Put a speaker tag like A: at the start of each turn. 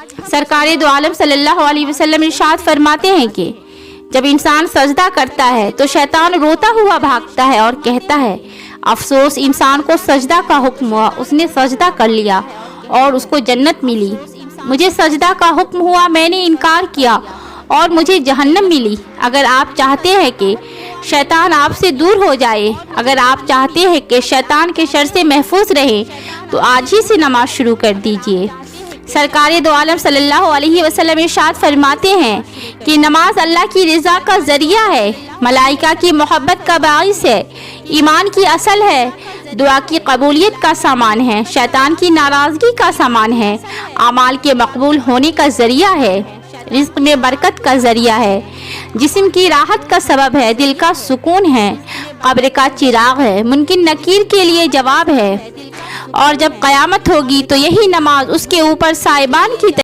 A: سرکار دو عالم صلی اللہ علیہ وسلم ارشاد فرماتے ہیں کہ جب انسان سجدہ کرتا ہے تو شیطان روتا ہوا بھاگتا ہے اور کہتا ہے افسوس انسان کو سجدہ کا حکم ہوا، اس نے سجدہ کر لیا اور اس کو جنت ملی، مجھے سجدہ کا حکم ہوا میں نے انکار کیا اور مجھے جہنم ملی۔ اگر آپ چاہتے ہیں کہ شیطان آپ سے دور ہو جائے، اگر آپ چاہتے ہیں کہ شیطان کے شر سے محفوظ رہیں تو آج ہی سے نماز شروع کر دیجئے۔ سرکار دو عالم صلی اللہ علیہ وسلم ارشاد فرماتے ہیں کہ نماز اللہ کی رضا کا ذریعہ ہے، ملائکہ کی محبت کا باعث ہے، ایمان کی اصل ہے، دعا کی قبولیت کا سامان ہے، شیطان کی ناراضگی کا سامان ہے، اعمال کے مقبول ہونے کا ذریعہ ہے، رزق میں برکت کا ذریعہ ہے، جسم کی راحت کا سبب ہے، دل کا سکون ہے، قبر کا چراغ ہے، منکر نکیر کے لیے جواب ہے، اور جب قیامت ہوگی تو یہی نماز اس کے اوپر سائبان کی